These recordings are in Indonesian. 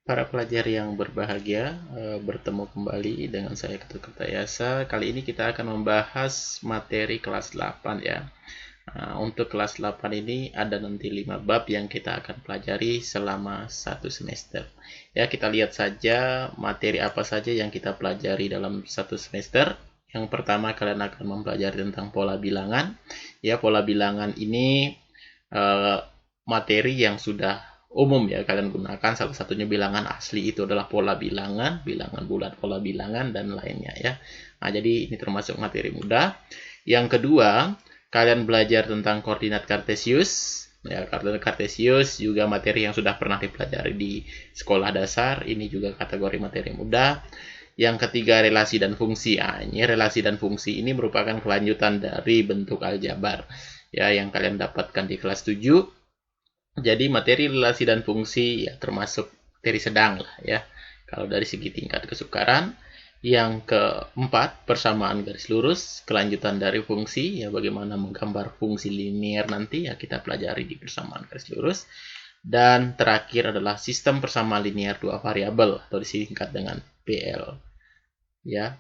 Para pelajar yang berbahagia, bertemu kembali dengan saya Ketut Kertayasa. Kali ini kita akan membahas materi kelas 8 ya. Untuk kelas 8 ini ada nanti 5 bab yang kita akan pelajari selama 1 semester. Ya, kita lihat saja materi apa saja yang kita pelajari dalam 1 semester. Yang pertama kalian akan mempelajari tentang pola bilangan. Ya, pola bilangan ini materi yang sudah umum ya kalian gunakan. Salah satunya bilangan asli itu adalah pola bilangan, bilangan bulat, pola bilangan dan lainnya ya. Nah, jadi ini termasuk materi mudah. Yang kedua, kalian belajar tentang koordinat kartesius. Ya, koordinat kartesius juga materi yang sudah pernah dipelajari di sekolah dasar. Ini juga kategori materi mudah. Yang ketiga, relasi dan fungsi. Nah, ini relasi dan fungsi ini merupakan kelanjutan dari bentuk aljabar ya yang kalian dapatkan di kelas 7. Jadi materi relasi dan fungsi ya termasuk materi sedang lah ya. Kalau dari segi tingkat kesukaran. Yang keempat, persamaan garis lurus, kelanjutan dari fungsi ya, bagaimana menggambar fungsi linear nanti ya kita pelajari di persamaan garis lurus. Dan terakhir adalah sistem persamaan linear dua variabel atau disingkat dengan PL ya,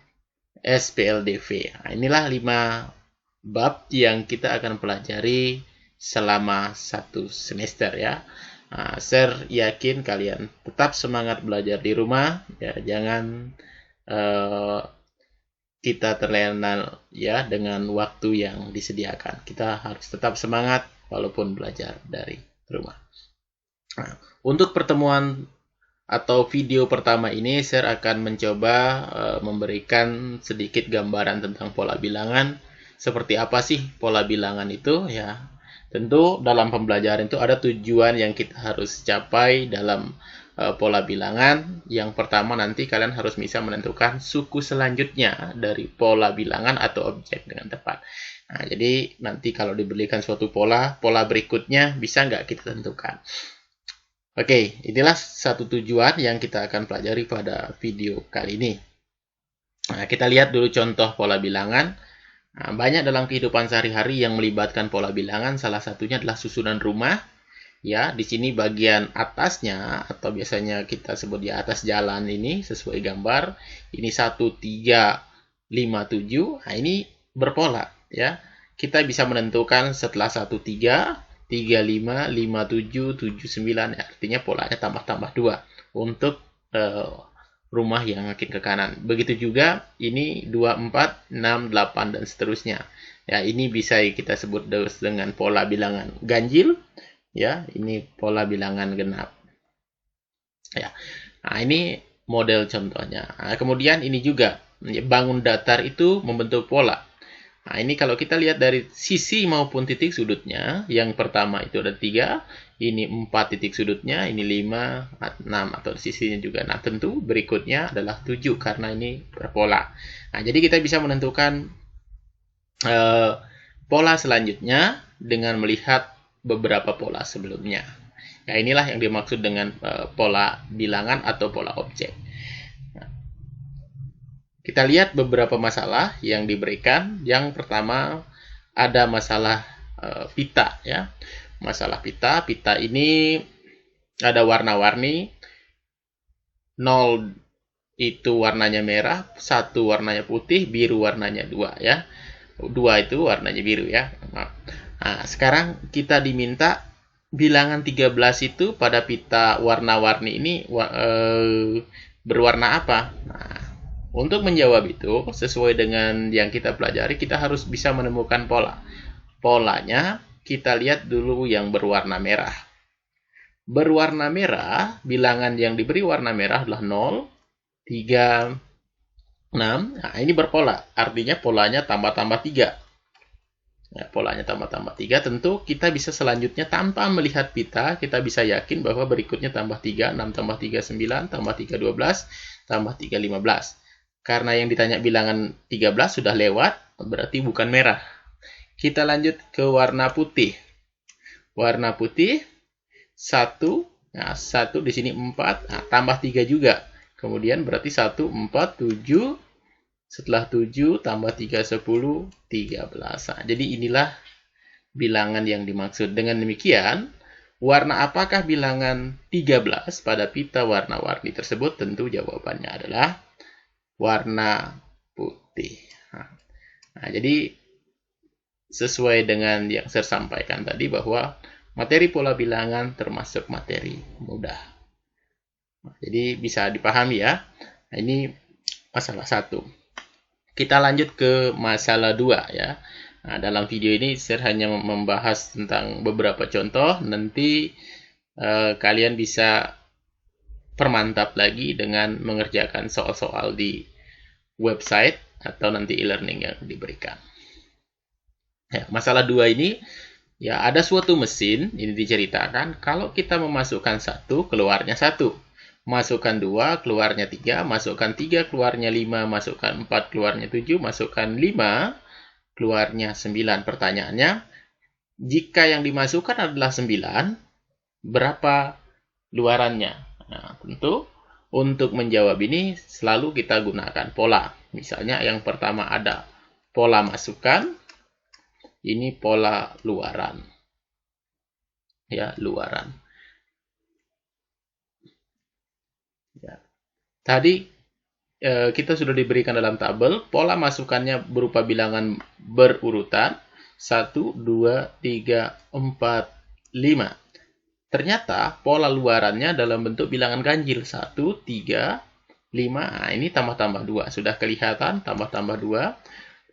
SPLDV. Nah, inilah 5 bab yang kita akan pelajari selama 1 semester ya. Nah, saya yakin kalian tetap semangat belajar di rumah ya, jangan kita terlena ya dengan waktu yang disediakan. Kita harus tetap semangat walaupun belajar dari rumah. Nah, untuk pertemuan atau video pertama ini saya akan mencoba memberikan sedikit gambaran tentang pola bilangan. Seperti apa sih pola bilangan itu ya? Tentu dalam pembelajaran itu ada tujuan yang kita harus capai dalam pola bilangan. Yang pertama nanti kalian harus bisa menentukan suku selanjutnya dari pola bilangan atau objek dengan tepat. Nah, jadi nanti kalau diberikan suatu pola berikutnya bisa nggak kita tentukan. Oke, inilah satu tujuan yang kita akan pelajari pada video kali ini. Nah, kita lihat dulu contoh pola bilangan. Nah, banyak dalam kehidupan sehari-hari yang melibatkan pola bilangan. Salah satunya adalah susunan rumah. Ya, di sini bagian atasnya atau biasanya kita sebut di atas jalan ini sesuai gambar. Ini 1, 3, 5, 7. Nah, ini berpola ya. Kita bisa menentukan setelah 1, 3, 3, 5, 5, 7, 7, 9. Ya, artinya polanya tambah-tambah 2 untuk rumah yang makin ke kanan. Begitu juga ini 2, 4, 6, 8 dan seterusnya. Ya, ini bisa kita sebut dengan pola bilangan ganjil. Ya, ini pola bilangan genap. Ya. Nah, ini model contohnya. Nah, kemudian ini juga bangun datar itu membentuk pola. Nah, ini kalau kita lihat dari sisi maupun titik sudutnya, yang pertama itu ada 3, ini 4 titik sudutnya, ini 5, 6 atau sisinya juga. Nah, tentu berikutnya adalah 7 karena ini berpola. Nah, jadi kita bisa menentukan pola selanjutnya dengan melihat beberapa pola sebelumnya. Ya, inilah yang dimaksud dengan pola bilangan atau pola objek. Nah, kita lihat beberapa masalah yang diberikan. Yang pertama ada masalah pita ya. Masalah pita. Pita ini ada warna-warni. 0 itu warnanya merah, 1 warnanya putih, biru warnanya 2 ya. 2 itu warnanya biru ya. Nah, sekarang kita diminta bilangan 13 itu pada pita warna-warni ini berwarna apa? Nah, untuk menjawab itu, sesuai dengan yang kita pelajari, kita harus bisa menemukan pola. Polanya, kita lihat dulu yang berwarna merah. Berwarna merah, bilangan yang diberi warna merah adalah 0, 3, 6. Nah, ini berpola. Artinya polanya tambah-tambah 3. Ya, polanya tambah-tambah 3. Tentu kita bisa selanjutnya tanpa melihat pita, kita bisa yakin bahwa berikutnya tambah 3, 6 tambah 3, 9, tambah 3, 12, tambah 3, 15. Karena yang ditanya bilangan 13 sudah lewat, berarti bukan merah. Kita lanjut ke warna putih. Warna putih 1, nah 1 di sini 4, nah, tambah 3 juga. Kemudian berarti 1, 4, 7, setelah 7 tambah 3, 10, 13. Nah, jadi inilah bilangan yang dimaksud. Dengan demikian, Warna apakah bilangan 13 pada pita warna-warni tersebut? Tentu jawabannya adalah warna putih. Nah, jadi sesuai dengan yang saya sampaikan tadi bahwa materi pola bilangan termasuk materi mudah. Jadi bisa dipahami ya. Nah, ini masalah 1. Kita lanjut ke masalah 2 ya. Nah, dalam video ini saya hanya membahas tentang beberapa contoh. Nanti kalian bisa permantap lagi dengan mengerjakan soal-soal di website atau nanti e-learning yang diberikan. Ya, masalah 2 ini, ya ada suatu mesin, ini diceritakan, kalau kita memasukkan 1, keluarnya 1. Masukkan 2, keluarnya 3. Masukkan 3, keluarnya 5. Masukkan 4, keluarnya 7. Masukkan 5, keluarnya 9. Pertanyaannya, jika yang dimasukkan adalah 9, berapa luarannya? Nah, tentu untuk menjawab ini selalu kita gunakan pola. Misalnya yang pertama ada pola masukan, ini pola luaran. Ya, luaran. Ya. Tadi kita sudah diberikan dalam tabel, pola masukannya berupa bilangan berurutan 1, 2, 3, 4, 5. Ternyata pola luarannya dalam bentuk bilangan ganjil 1, 3, 5. Nah, ini tambah-tambah 2. Sudah kelihatan tambah-tambah 2.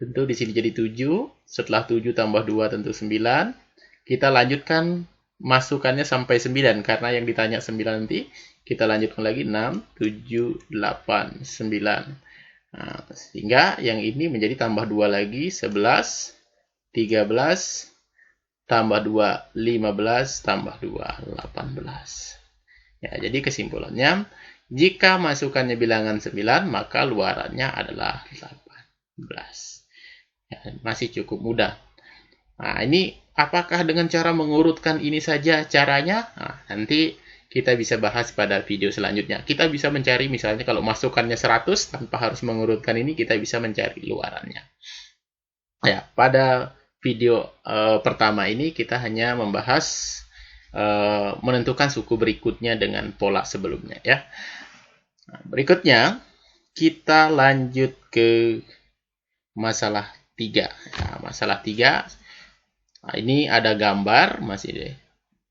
Tentu di sini jadi 7. Setelah 7 tambah 2 tentu 9. Kita lanjutkan masukannya sampai 9 karena yang ditanya 9 nanti. Kita lanjutkan lagi 6, 7, 8, 9. Nah, sehingga yang ini menjadi tambah 2 lagi 11, 13, tambah 2, 15, tambah 2, 18. Ya, jadi kesimpulannya, jika masukannya bilangan 9, maka luarannya adalah 18. Ya, masih cukup mudah. Nah, ini apakah dengan cara mengurutkan ini saja caranya? Nah, nanti kita bisa bahas pada video selanjutnya. Kita bisa mencari misalnya kalau masukannya 100 tanpa harus mengurutkan ini, kita bisa mencari luarannya. Ya, pada video pertama ini kita hanya membahas menentukan suku berikutnya dengan pola sebelumnya ya. Nah, berikutnya kita lanjut ke masalah 3. Nah, masalah 3 nah, ini ada gambar masih deh.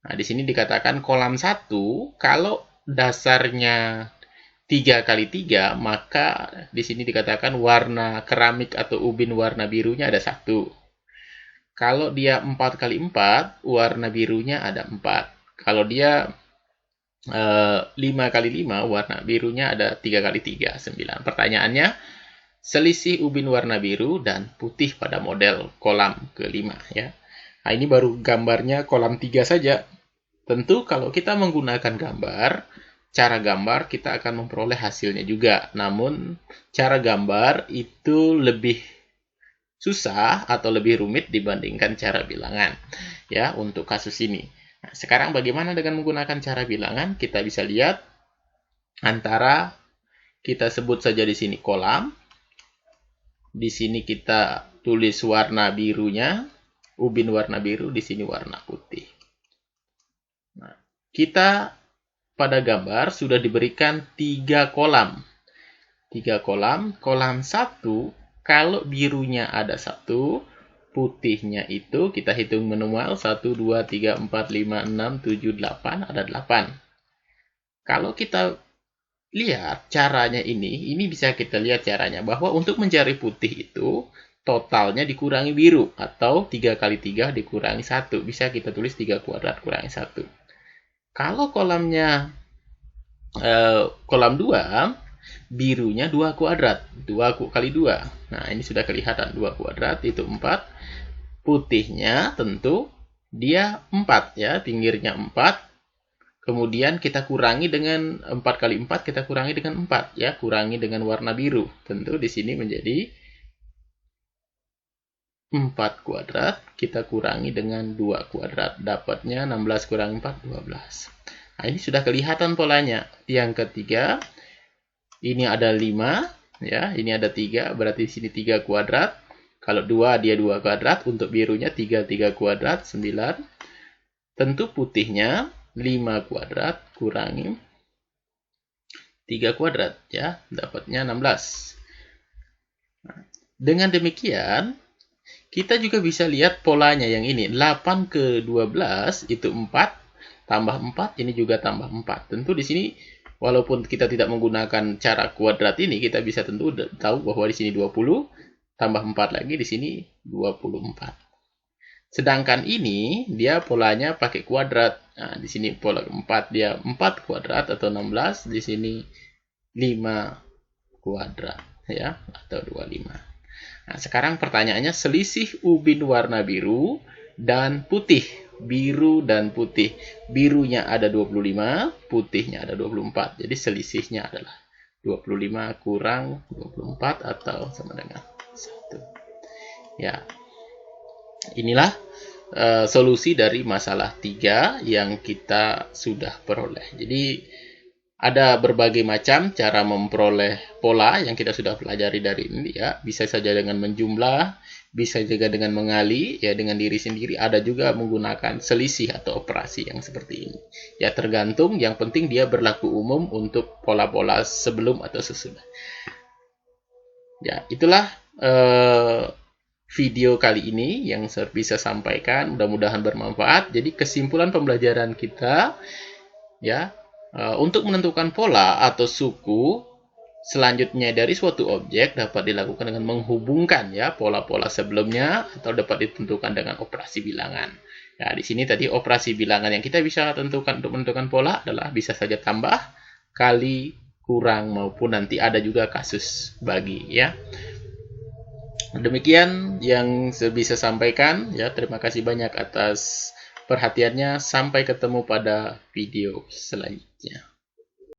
Nah, di sini dikatakan kolam 1, kalau dasarnya 3 kali 3, maka di sini dikatakan warna keramik atau ubin warna birunya ada 1. Kalau dia 4 kali 4, warna birunya ada 4. Kalau dia 5 kali 5, warna birunya ada 3 kali 3, 9. Pertanyaannya, selisih ubin warna biru dan putih pada model kolam ke-5 ya. Nah, ini baru gambarnya kolam 3 saja. Tentu kalau kita menggunakan gambar, cara gambar kita akan memperoleh hasilnya juga. Namun, cara gambar itu lebih susah atau lebih rumit dibandingkan cara bilangan. Ya, untuk kasus ini. Nah, sekarang bagaimana dengan menggunakan cara bilangan? Kita bisa lihat antara kita sebut saja di sini kolam. Di sini kita tulis warna birunya, ubin warna biru, di sini warna putih. Nah, kita pada gambar sudah diberikan 3 kolam. 3 kolam. Kolam 1, kalau birunya ada 1, putihnya itu kita hitung manual 1, 2, 3, 4, 5, 6, 7, 8, ada 8. Kalau kita lihat caranya ini bisa kita lihat caranya bahwa untuk mencari putih itu totalnya dikurangi biru atau 3 kali 3 dikurangi 1. Bisa kita tulis 3 kuadrat kurangi 1. Kalau kolamnya kolam 2, birunya 2 kuadrat. 2 kali 2. Nah, ini sudah kelihatan 2 kuadrat, itu 4. Putihnya tentu dia 4 ya, pinggirnya 4. Kemudian kita kurangi dengan 4 kali 4, kita kurangi dengan 4 ya, kurangi dengan warna biru. Tentu di sini menjadi 4 kuadrat, kita kurangi dengan 2 kuadrat. Dapatnya 16 kurangi 4, 12. Nah, ini sudah kelihatan polanya. Yang ketiga, ini ada 5, ya, ini ada 3, berarti di sini 3 kuadrat. Kalau 2, dia 2 kuadrat. Untuk birunya 3 kuadrat, 9. tentu putihnya 5 kuadrat kurangi 3 kuadrat, ya, dapatnya 16. Nah, dengan demikian, kita juga bisa lihat polanya yang ini. 8 ke 12 itu 4, tambah 4, ini juga tambah 4. Tentu di sini, walaupun kita tidak menggunakan cara kuadrat ini, kita bisa tentu tahu bahwa di sini 20, tambah 4 lagi, di sini 24. Sedangkan ini, dia polanya pakai kuadrat. Nah, di sini pola 4, dia 4 kuadrat atau 16, di sini 5 kuadrat, ya, atau 25. Nah, sekarang pertanyaannya, selisih ubin warna biru dan putih. Biru dan putih. Birunya ada 25, putihnya ada 24. Jadi selisihnya adalah 25 kurang 24 atau sama dengan 1. Ya, inilah solusi dari masalah 3 yang kita sudah peroleh. Jadi ada berbagai macam cara memperoleh pola yang kita sudah pelajari dari ini, ya. Bisa saja dengan menjumlah, bisa juga dengan mengali, ya, dengan diri sendiri. Ada juga menggunakan selisih atau operasi yang seperti ini. Ya, tergantung, yang penting dia berlaku umum untuk pola-pola sebelum atau sesudah. Ya, itulah video kali ini yang saya bisa sampaikan, mudah-mudahan bermanfaat. Jadi kesimpulan pembelajaran kita, ya, untuk menentukan pola atau suku selanjutnya dari suatu objek dapat dilakukan dengan menghubungkan, ya, pola-pola sebelumnya, atau dapat ditentukan dengan operasi bilangan. Ya, di sini tadi operasi bilangan yang kita bisa tentukan untuk menentukan pola adalah bisa saja tambah, kali, kurang, maupun nanti ada juga kasus bagi, ya. Demikian yang saya bisa sampaikan, ya. Terima kasih banyak atas perhatiannya. Sampai ketemu pada video selanjutnya.